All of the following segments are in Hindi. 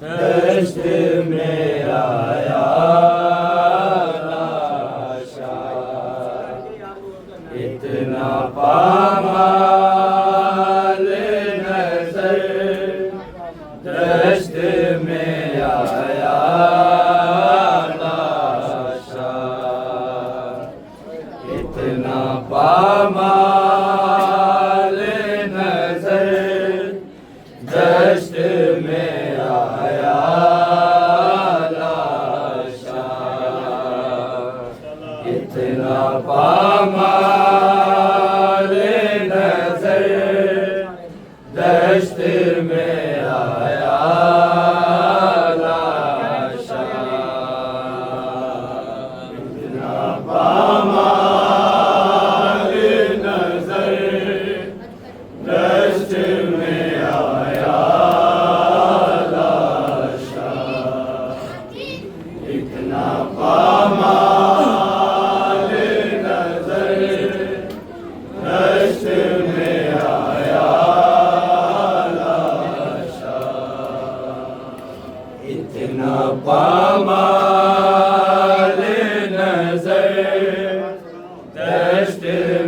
दश्त में आया लाशा, इतना पामाल नजर दश्त में आया लाशा, इतना पामाल नजर दश्त में आया लाशा, इतना पामाल नजर दश्त में आया लाशा, इतना पामाल नजर दश्त में आया लाशा, इतना पामाल नजर दश्त में आया लाशा, इतना पामाल नजर दश्त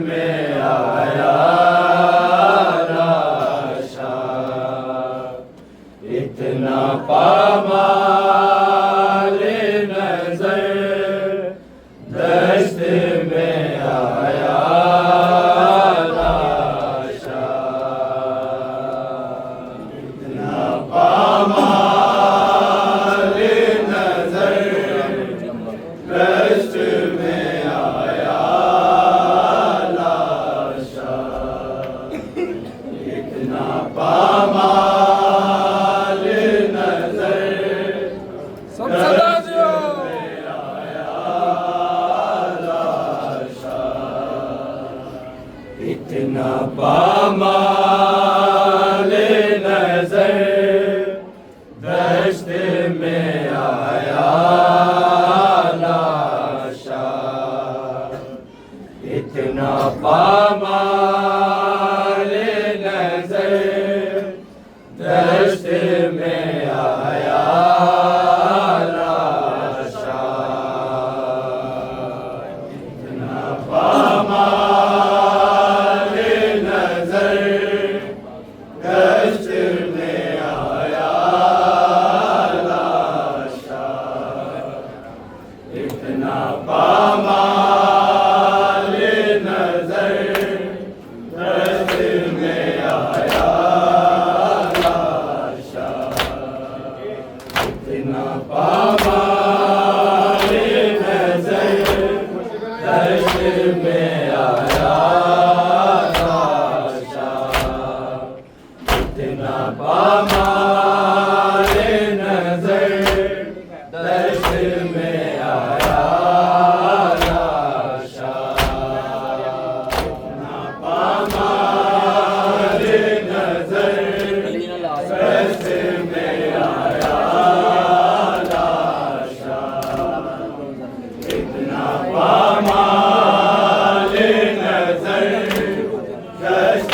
में आया लाशा, इतना पामाल नजर दश्त में आया लाशा, इतना पामाल नजर दश्त में आया लाशा, इतना पामाल नजर सब सदा दियो। इतना पामाल नजर दश्त में आया लाशा, इतना पामाल नजर दश्त में आया लाशा, इतना पामाल नजर दश्त में आया लाशा, इतना पामाल नजर दश्त में आया लाशा, इतना पामाल नजर दश्त में आया लाशा, इतना पामाल नजर दश्त में आया लाशा, इतना पामाल नजर दश्त में आया लाशा, इतना पामाल नजर दश्त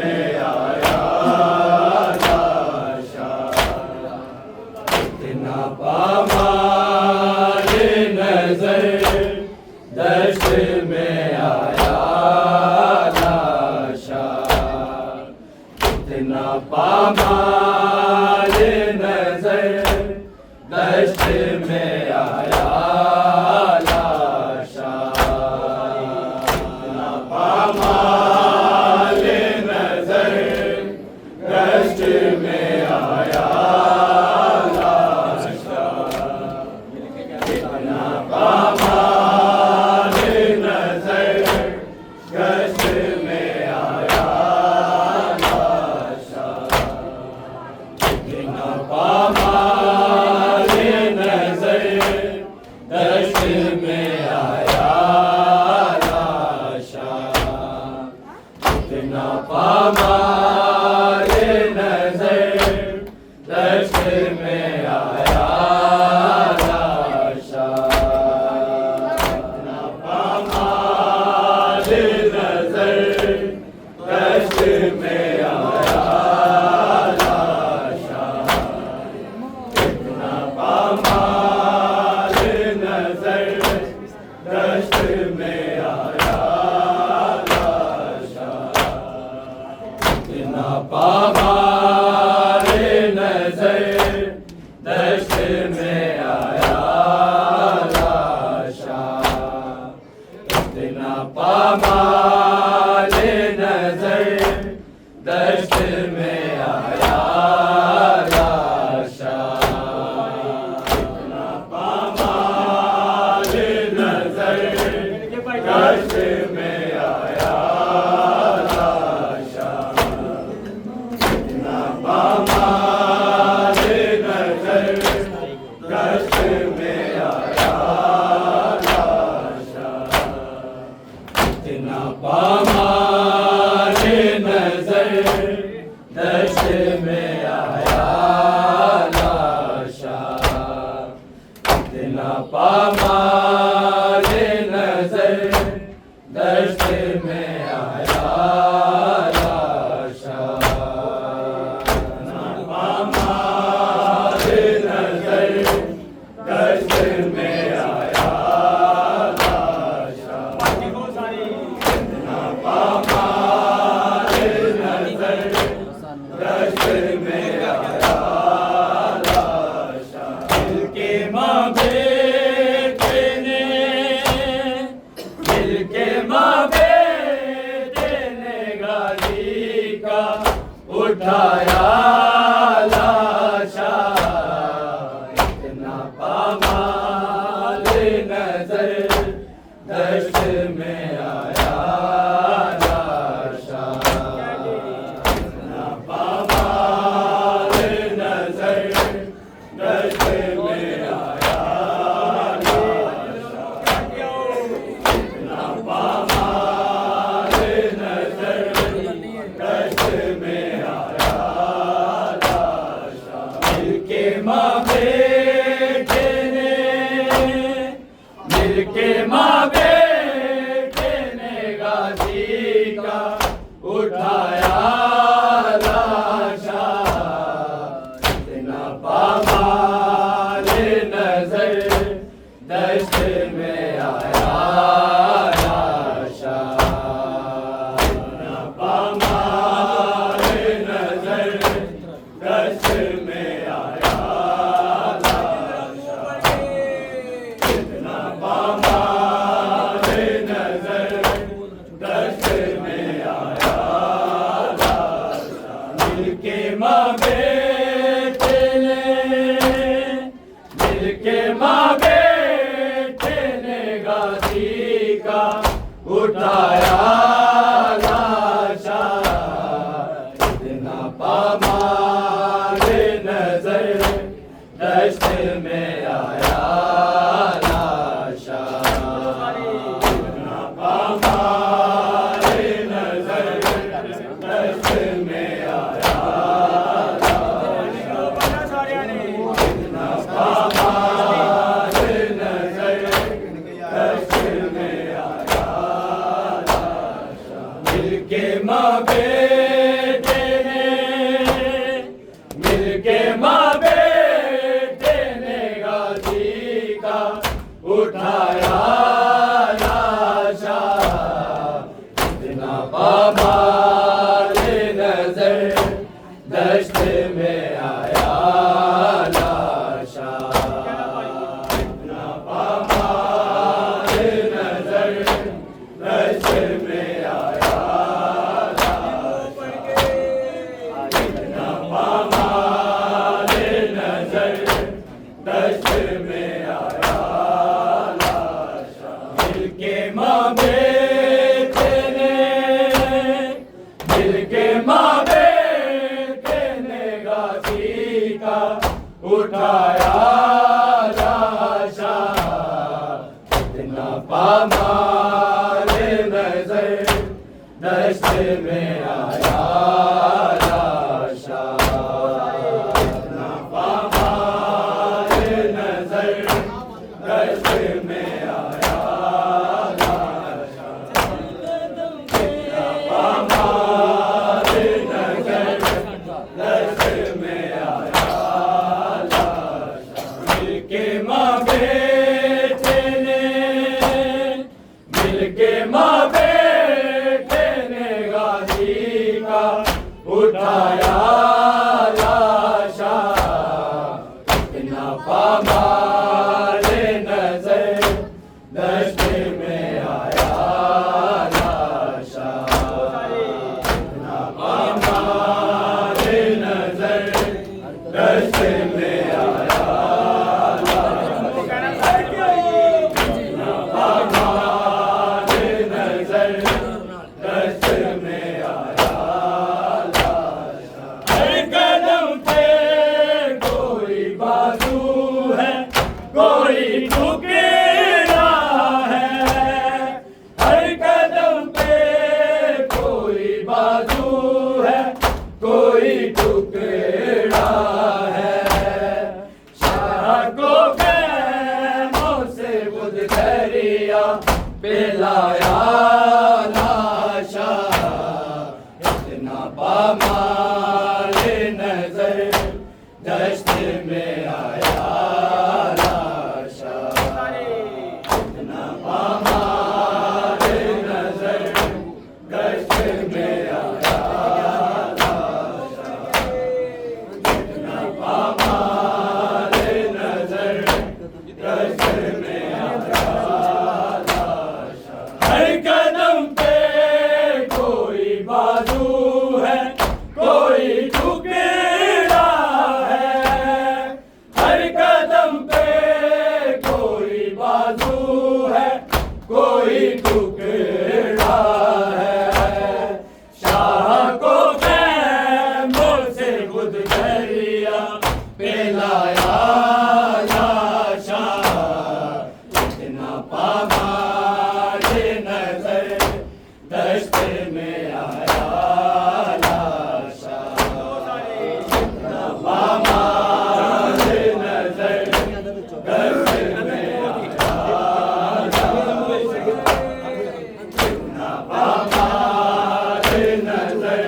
में आया लाशा, इतना पामाल नजर दश्त में आया लाशा, इतना पामाल नजर दश्त में आया लाशा, इतना पामाल नजर दश्त में आया लाशा, इतना पामाल नजर दश्त में आया लाशा, इतना पामाल नजर दश्त में आया लाशा, इतना पामाल नजर दश्त में आया लाशा, इतना पामाल नजर दश्त में आया लाशा, दश्त में आया लाशा। इतना पामाल नजर दश्त में आया लाशा। इतना पामाल नजर दश्त में आया लाशा। इतना पामाल नजर दश्त में आया लाशा। इतना पामाल नजर दश्त में आया लाशा। इतना पामाल नजर दश्त में आया लाशा। इतना पामाल नजर दश्त में आया लाशा। इतना पामाल नजर दश्त में आया लाशा। दिल के माँ बेटे ने, दिल के माँ बेटे ने गाजी का उठाया लाशा। इतना पामाल नजर दश्त में आया लाशा। इतना पामाल नजर दश्त में आया लाशा। इतना पामाल नजर दश्त में आया लाशा। दिल के माँ बेटे ने, दिल के माँ बेटे ने गाजी का उठाया लाशा। इतना पामाल नजर दश्त में आया लाशा। इतना पामाल नजर दश्त में आया लाशा। इतना पामाल नजर दश्त में आया लाशा। दिल के माँ बेटे ने, दिल के माँ बेटे ने गाजी का उठाया लाशा। इतना पामाल नजर दश्त में आया लाशा। इतना पामाल नजर दश्त में आया लाशा। इतना पामाल नजर दश्त में आया लाशा। दिल के माँ बेटे ने, दिल के माँ बेटे ने गाजी का उठाया लाशा। इतना पामाल नजर दश्त में आया लाशा। इतना पामाल नजर दश्त में आया लाशा। इतना पामाल नजर दश्त में आया लाशा। दिल के माँ बेटे ने, दिल के माँ बेटे ने गाजी का उठाया लाशा। इतना पामाल नजर दश्त में आया लाशा। इतना पामाल नजर दश्त में आया लाशा। इतना पामाल नजर दश्त में आया लाशा। दिल के माँ बेटे ने, दिल के माँ बेटे ने गाजी पिलाया लाशा इतना पामाले नजर दश्त में आया लाशा इतना पामाले नजर दश्त में आया लाशा इतना पामाले नजर दश्त में आया हर कदम पे कोई बाजू है कोई टुकड़ा है हर कदम पे कोई बाजू है कोई टुकड़ा है शाह को कैमों से खुद दरिया पिलाया लाशा इतना पामा दश्त में आया लाशा इतना पामाले नजर दश्त में आया इतना पामाले नजर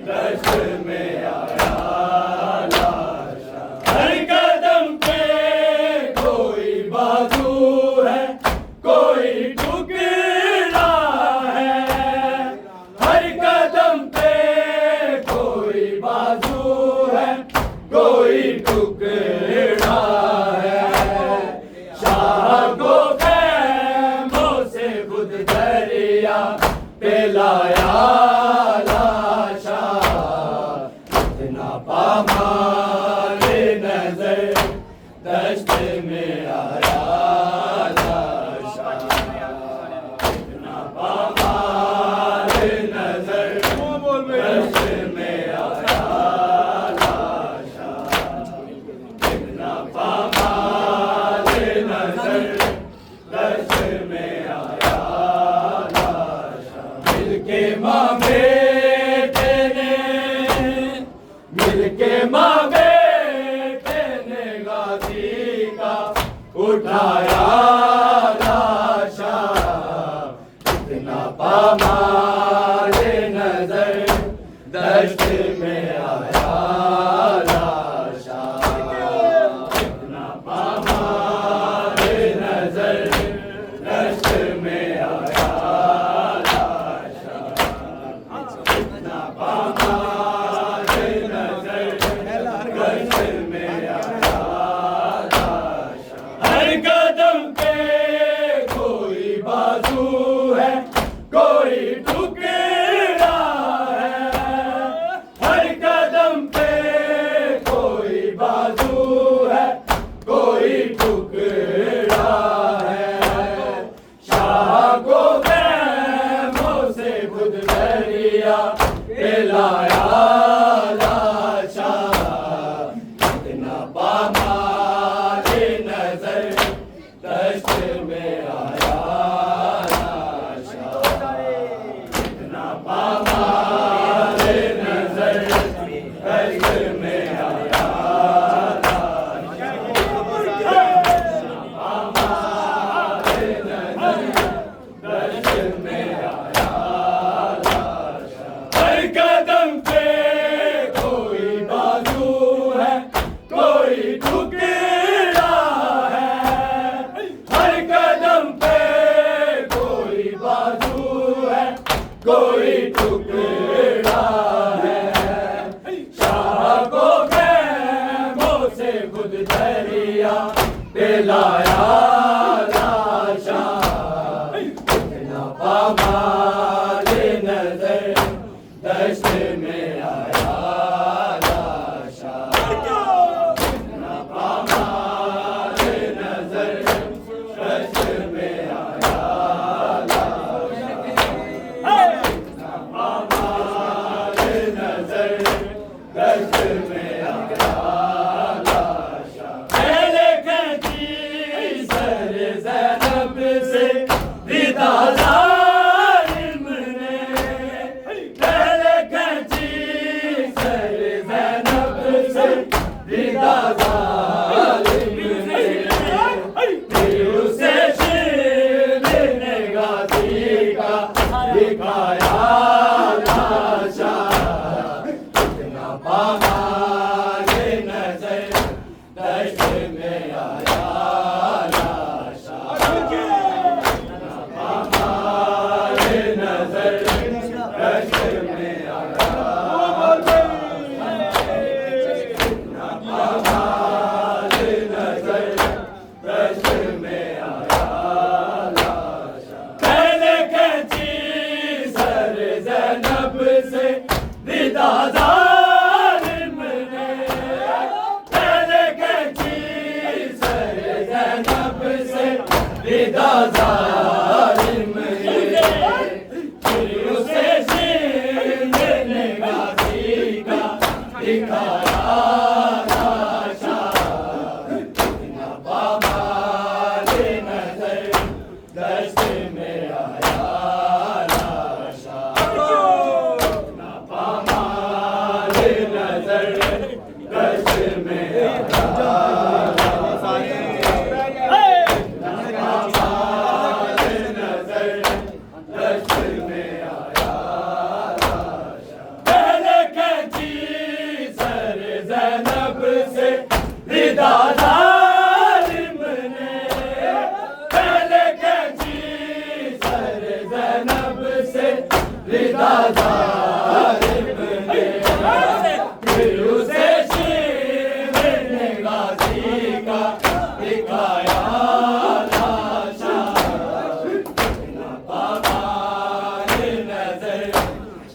दश्त में आया लाशा हर कदम पे कोई बाजू है कोई टुकड़ा कोई टुकड़ा है शाह को कैमों से खुद दरिया पिलाया लाशा इतना पामाले नजर दश्त में आया लाशा इतना पामाले नजर दश्त में आया पामाले नजर दश्त में आया लाशा मिलके माँ बेटे ने गाजी का उठाया लाशा इतना पामाले नजर दश्त में आया लाशा इतना पामाले नजर दश्त में आया लाशा इतना पामाले नजर दश्त में आया लाशा हर कदम पे कोई बाजू है कोई टुकड़ा है हर कदम पे कोई बाजू है कोई टुकड़ा है शाह को कैमों से खुद दरिया पिलाया लाशा इतना पामाले नजर दश्त में आया लाशा इतना पामाले नजर दश्त में आया पामाले नजर दश्त में आया लाशा हर कदम पे कोई बाजू है कोई टुकड़ा है हर कदम पे कोई बाजू है कोई टुकड़ा है शाह को कैमों से खुद दरिया पिलाया लाशा इतना पामाले नजर दश्त में आया लाशा दश्त में आया लाशा हमारे नजर दश्त में आया हमारे नजर दश्त में आया लाशा पहले कैची सर ज़ैनब से विदा ज़ालिम ने पहले कैची सर ज़ैनब से विदा ज़ालिम ने फिर उसे शिंदे गाज़ी का दिखाया लाशा हमारे नजर दश्त में आया लाशा हमारे नजर दश्त में आया हमारे नजर दश्त में आया लाशा पहले कैची सर ज़ैनब से विदा ज़ालिम ने पहले कैची सर ज़ैनब से विदा ज़ालिम ने फिर उसे शिंदे गाज़ी का दिखाया लाशा हमारे नजर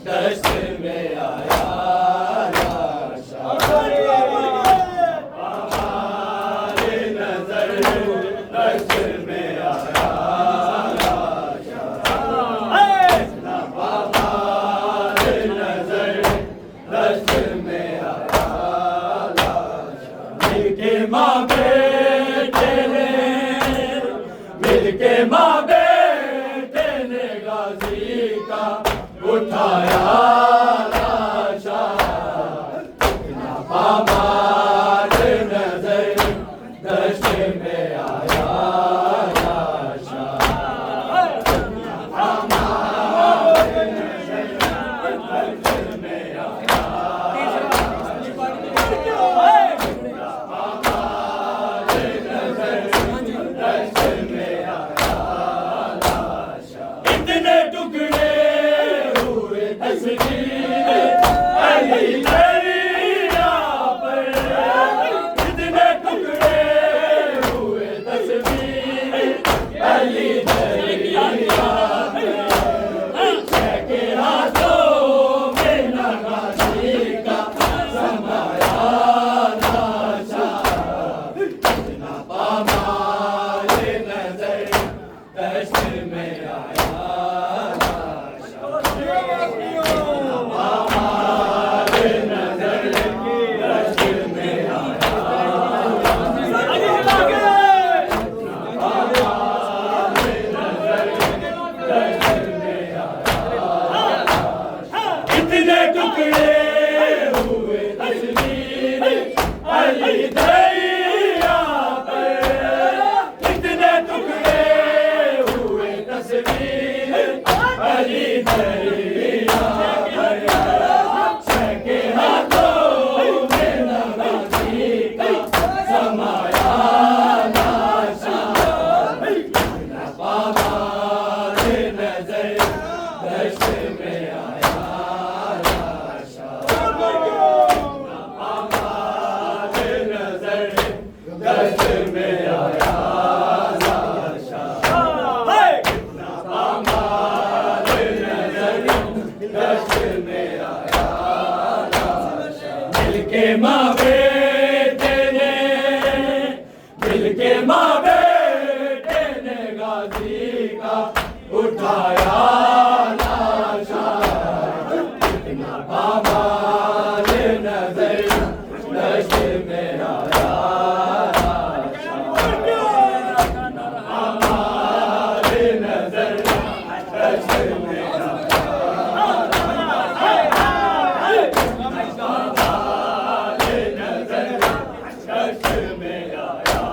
दश्त में आया लाशा हमारे नजर दश्त में आया लाशा हमारे नजर दश्त में आया लाशा मिलके माँ बेटे ने मिलके माँ बेटे ने गाज़ी का उठाया लाशा हमारे नजर दश्त में आया लाशा हमारे नजर दश्त में आया हमारे नजर दश्त में आया लाशा इतने टुकड़े हुए तस्वीर अली दरिया पर इतने टुकड़े हुए तस्वीर अली दरिया पर के हाथों में गाज़ी का समाया लाशा हमारे नजर दश्त में आया लाशा हमारे नजर दश्त में आया हमारे नजर दश्त में आया इतने टुकड़े हुए तस्वीर अली दरिया पर इतने टुकड़े हुए तस्वीर अली दरिया पर के हाथों में गाज़ी का समाया लाशा हमारे नजर दश्त में आया लाशा हमारे नजर दश्त में आया लाशा हमारे नजर दश्त में आया लाशा मिलके माँ बेटे ने मिलके माँ बेटे ने गाज़ी का उठाया लाशा हमारे नजर दश्त में आया लाशा हमारे नजर दश्त में आया हमारे नजर दश्त में आया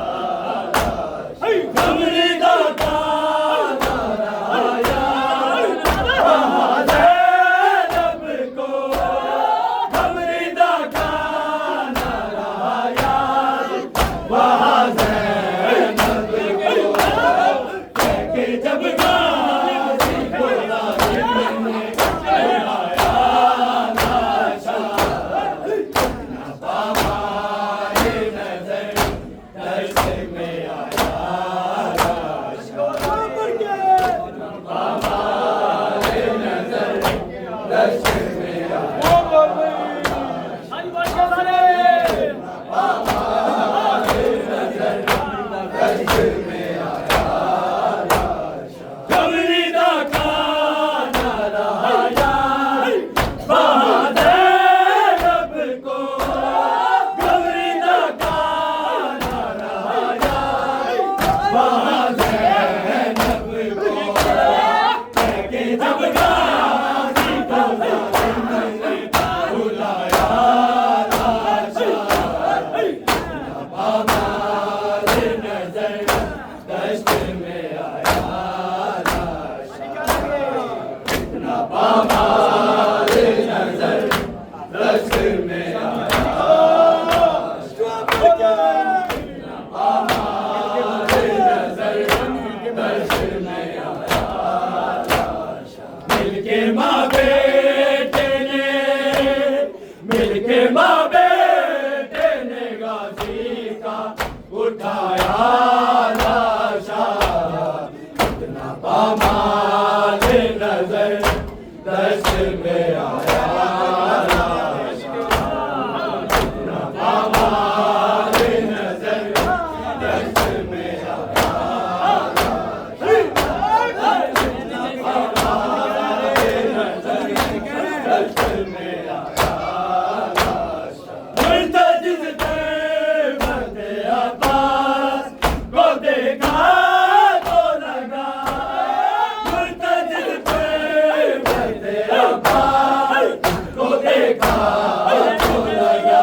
हमारे नजर दश्त में आया कितना हमारे नजर दश्त में आया हमारे नजर दश्त में आया मिलके माँ बेटे ने मिलके माँ बेटे ने गाजी का उठाया लाशा कितना हमारे नजर दश्त में आया कितना हमारे नजर दश्त में आया हमारे नजर दश्त में आया मुर्तजिज़ बंदे अब्बास को देखा तो लगा मुर्तजिज़ बंदे अब्बास को देखा तो लगा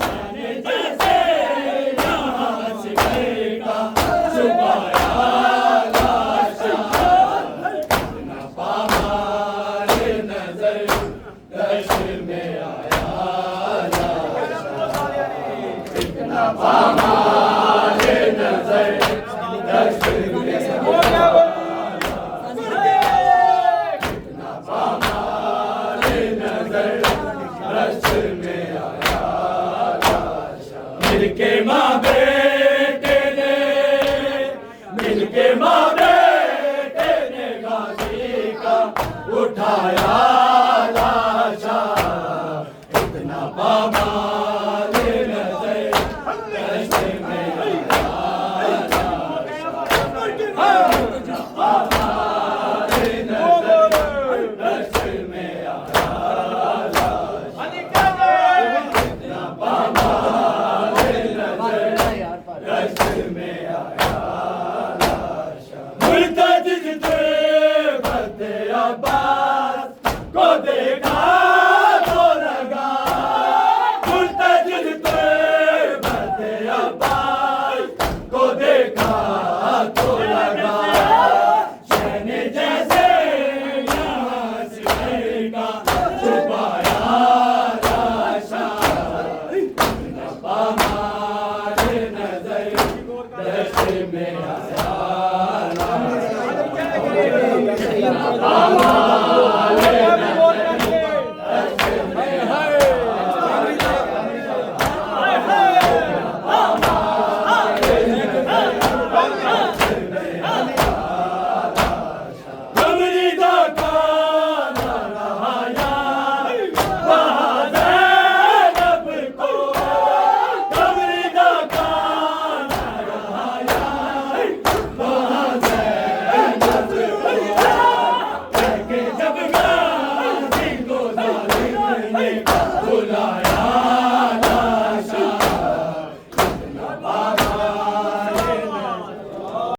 शाने जैसे यहाँ सिकरे का छुपाया लाशा कितना हमारे नजर दश्त में आया कितना हमारे नजर दश्त में आया कितना हमारे नजर दश्त में आया मिलके माँ